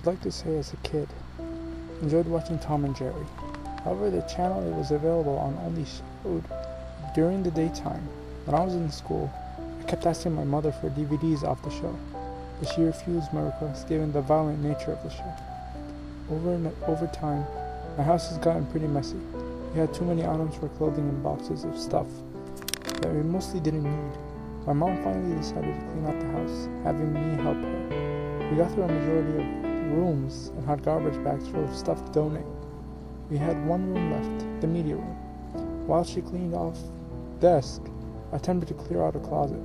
I'd like to say as a kid, enjoyed watching Tom and Jerry. However, the channel it was available on only showed during the daytime. When I was in school, I kept asking my mother for DVDs of the show, but she refused my request given the violent nature of the show. Over time, my house has gotten pretty messy. We had too many items for clothing and boxes of stuff that we mostly didn't need. My mom finally decided to clean out the house, having me help her. We got through a majority of rooms and had garbage bags full of stuff to donate. We had one room left, the media room. While she cleaned off the desk, I attempted to clear out a closet.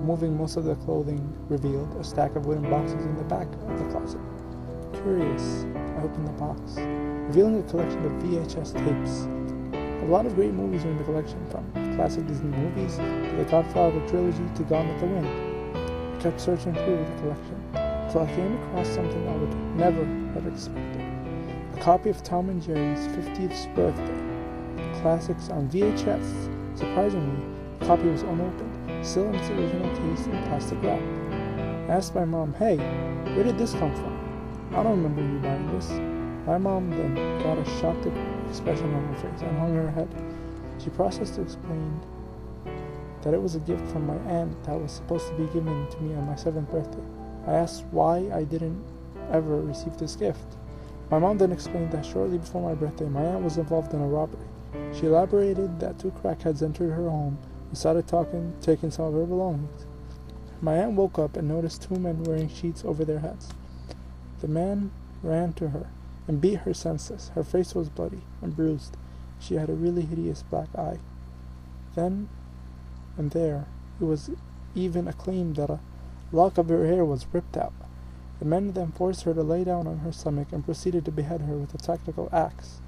Removing most of the clothing revealed a stack of wooden boxes in the back of the closet. Curious, I opened the box, revealing a collection of VHS tapes. A lot of great movies are in the collection, from classic Disney movies to the Godfather trilogy to Gone with the Wind. I kept searching through the collection until I came across something I would never have expected. A copy of Tom and Jerry's 50th birthday, classics on VHS. Surprisingly, the copy was unopened, still in its original case in plastic wrap. I asked my mom, "Hey, where did this come from? I don't remember you buying this." My mom then got a shocked expression on her face and hung her head. She processed to explain that it was a gift from my aunt that was supposed to be given to me on my 7th birthday. I asked why I didn't ever receive this gift. My mom then explained that shortly before my birthday, my aunt was involved in a robbery. She elaborated that 2 crackheads entered her home and started taking some of her belongings. My aunt woke up and noticed 2 men wearing sheets over their heads. The man ran to her and beat her senseless. Her face was bloody and bruised. She had a really hideous black eye. Then and there, it was even acclaimed that a lock of her hair was ripped out. The men then forced her to lay down on her stomach and proceeded to behead her with a technical axe.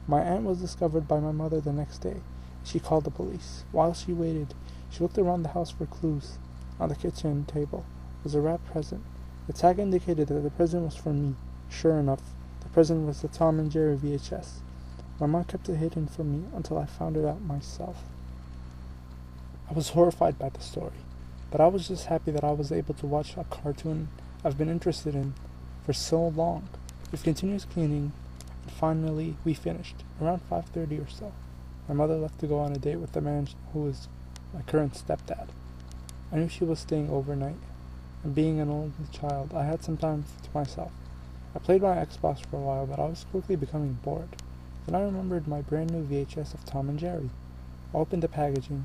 My aunt was discovered by my mother the next day. She called the police. While she waited, she looked around the house for clues. On the kitchen table was a wrapped present. The tag indicated that the present was for me. Sure enough, the present was the Tom and Jerry VHS. My mom kept it hidden from me until I found it out myself. I was horrified by the story, but I was just happy that I was able to watch a cartoon I've been interested in for so long. With continuous cleaning, and finally we finished, around 5:30 or so. My mother left to go on a date with the man who is my current stepdad. I knew she was staying overnight, and being an only child, I had some time to myself. I played my Xbox for a while, but I was quickly becoming bored. Then I remembered my brand new VHS of Tom and Jerry. I opened the packaging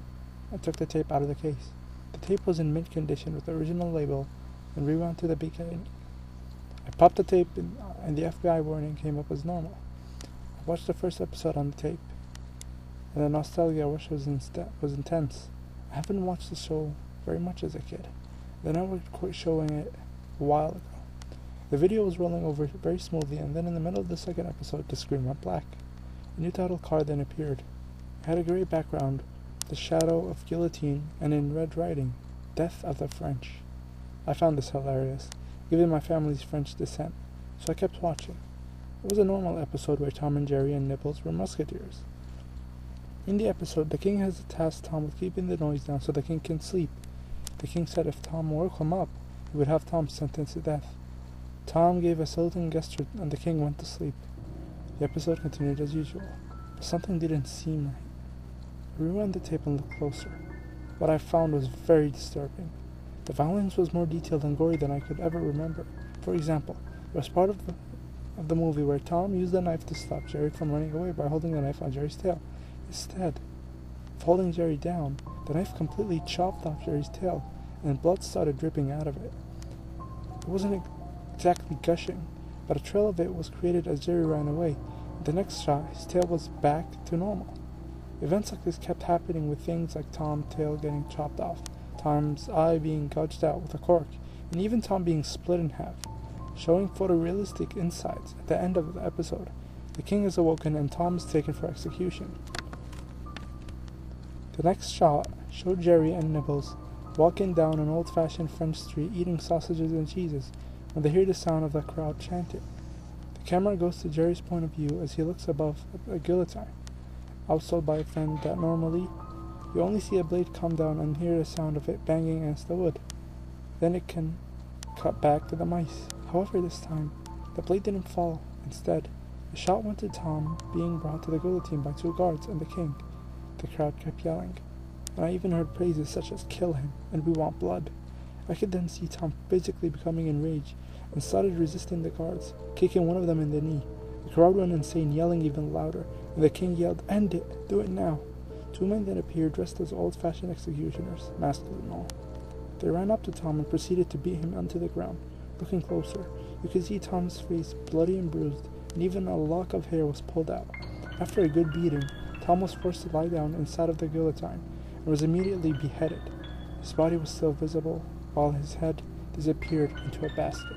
and took the tape out of the case. The tape was in mint condition with the original label and rewound to the beginning. I popped the tape in, and the FBI warning came up as normal. I watched the first episode on the tape, and the nostalgia I watched was intense. I haven't watched the show very much as a kid. The network quit showing it a while ago. The video was rolling over very smoothly, and then in the middle of the second episode, the screen went black. A new title card then appeared. It had a grey background, the shadow of guillotine, and in red writing, "Death of the French." I found this hilarious, given my family's French descent, so I kept watching. It was a normal episode where Tom and Jerry and Nibbles were musketeers. In the episode, the king has tasked Tom with keeping the noise down so the king can sleep. The king said if Tom woke him up, he would have Tom sentenced to death. Tom gave a saluting gesture and the king went to sleep. The episode continued as usual, but something didn't seem right. I rewound the tape and looked closer. What I found was very disturbing. The violence was more detailed and gory than I could ever remember. For example, there was part of the movie where Tom used a knife to stop Jerry from running away by holding the knife on Jerry's tail. Instead of holding Jerry down, the knife completely chopped off Jerry's tail, and blood started dripping out of it. It wasn't exactly gushing, but a trail of it was created as Jerry ran away. In the next shot, his tail was back to normal. Events like this kept happening with things like Tom's tail getting chopped off, Tom's eye being gouged out with a cork, and even Tom being split in half. Showing photorealistic insides at the end of the episode, the king is awoken and Tom is taken for execution. The next shot showed Jerry and Nibbles walking down an old-fashioned French street eating sausages and cheeses when they hear the sound of the crowd chanting. The camera goes to Jerry's point of view as he looks above a guillotine. I was told by a friend that normally you only see a blade come down and hear the sound of it banging against the wood. Then it can cut back to the mice. However, this time, The blade didn't fall. Instead, the shot went to Tom, being brought to the guillotine by 2 guards and the king. The crowd kept yelling, and I even heard praises such as "Kill him," and "We want blood." I could then see Tom physically becoming enraged and started resisting the guards, kicking one of them in the knee. The crowd went insane, yelling even louder, and the king yelled, "End it! Do it now!" 2 men then appeared dressed as old-fashioned executioners, masked and all. They ran up to Tom and proceeded to beat him onto the ground. Looking closer, you could see Tom's face bloody and bruised, and even a lock of hair was pulled out. After a good beating, Tom was forced to lie down inside of the guillotine and was immediately beheaded. His body was still visible, while his head disappeared into a basket.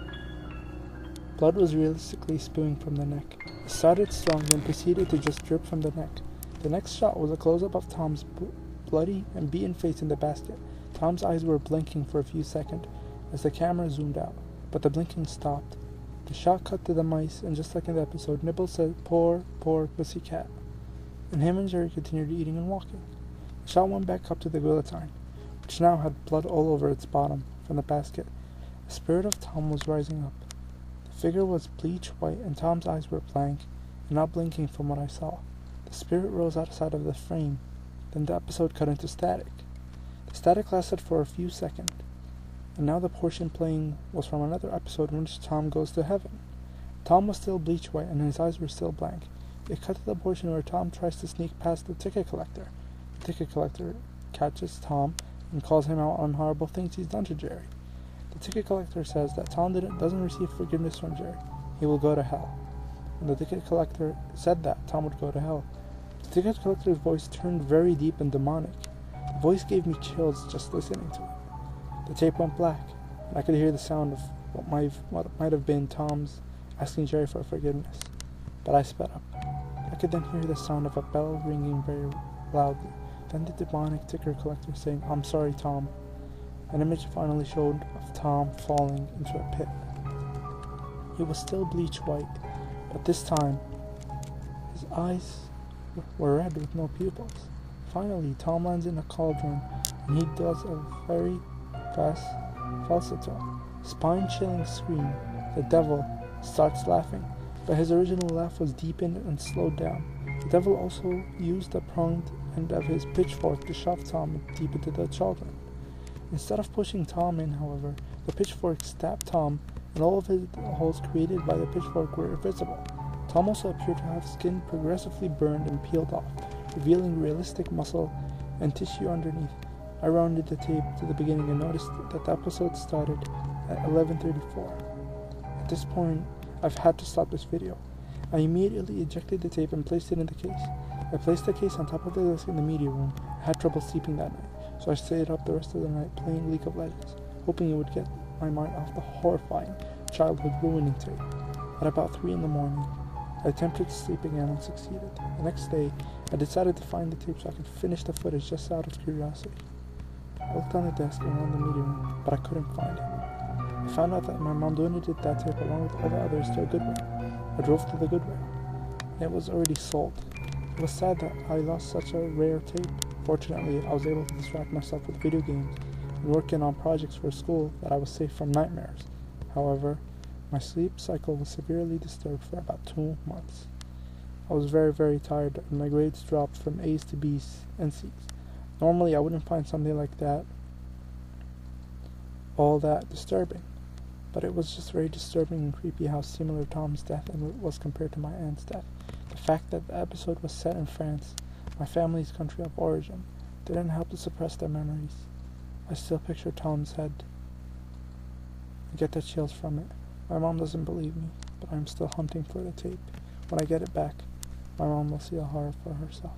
Blood was realistically spewing from the neck. It started strong and proceeded to just drip from the neck. The next shot was a close-up of Tom's bloody and beaten face in the basket. Tom's eyes were blinking for a few seconds as the camera zoomed out, but the blinking stopped. The shot cut to the mice, and just like in the episode, Nibbles said, "Poor, poor pussycat," and him and Jerry continued eating and walking. The shot went back up to the guillotine, which now had blood all over its bottom from the basket. The spirit of Tom was rising up. The figure was bleach white, and Tom's eyes were blank and not blinking from what I saw. The spirit rose outside of the frame. Then the episode cut into static. The static lasted for a few seconds, and now the portion playing was from another episode in which Tom goes to heaven. Tom was still bleach white, and his eyes were still blank. It cut to the portion where Tom tries to sneak past the ticket collector. The ticket collector catches Tom and calls him out on horrible things he's done to Jerry. The ticket collector says that Tom doesn't receive forgiveness from Jerry. He will go to hell. When the ticket collector said that Tom would go to hell, the ticket collector's voice turned very deep and demonic. The voice gave me chills just listening to it. The tape went black, and I could hear the sound of what might have been Tom's asking Jerry for forgiveness. But I sped up. I could then hear the sound of a bell ringing very loudly. Then the demonic ticket collector saying, "I'm sorry, Tom." An image finally showed of Tom falling into a pit. He was still bleach white, but this time his eyes were red with no pupils. Finally, Tom lands in a cauldron, and he does a very fast falsetto, spine-chilling scream. The devil starts laughing, but his original laugh was deepened and slowed down. The devil also used the pronged end of his pitchfork to shove Tom deep into the cauldron. Instead of pushing Tom in, however, the pitchfork stabbed Tom, and all of the holes created by the pitchfork were invisible. Tom also appeared to have skin progressively burned and peeled off, revealing realistic muscle and tissue underneath. I rounded the tape to the beginning and noticed that the episode started at 11:34. At this point, I've had to stop this video. I immediately ejected the tape and placed it in the case. I placed the case on top of the desk in the media room. I had trouble sleeping that night, so I stayed up the rest of the night playing League of Legends, hoping it would get my mind off the horrifying, childhood-ruining tape. At about 3 in the morning, I attempted to sleep again and succeeded. The next day, I decided to find the tape so I could finish the footage just out of curiosity. I looked on the desk and around the media room, but I couldn't find it. I found out that my mom donated that tape along with all the others to a Goodwill. I drove to the Goodwill, and it was already sold. It was sad that I lost such a rare tape. Fortunately, I was able to distract myself with video games and working on projects for school that I was safe from nightmares. However, my sleep cycle was severely disturbed for about 2 months. I was very, very tired, and my grades dropped from A's to B's and C's. Normally, I wouldn't find something like that all that disturbing, but it was just very disturbing and creepy how similar Tom's death was compared to my aunt's death. The fact that the episode was set in France, my family's country of origin, didn't help to suppress their memories. I still picture Tom's head. I get the chills from it. My mom doesn't believe me, but I'm still hunting for the tape. When I get it back, my mom will see a horror for herself.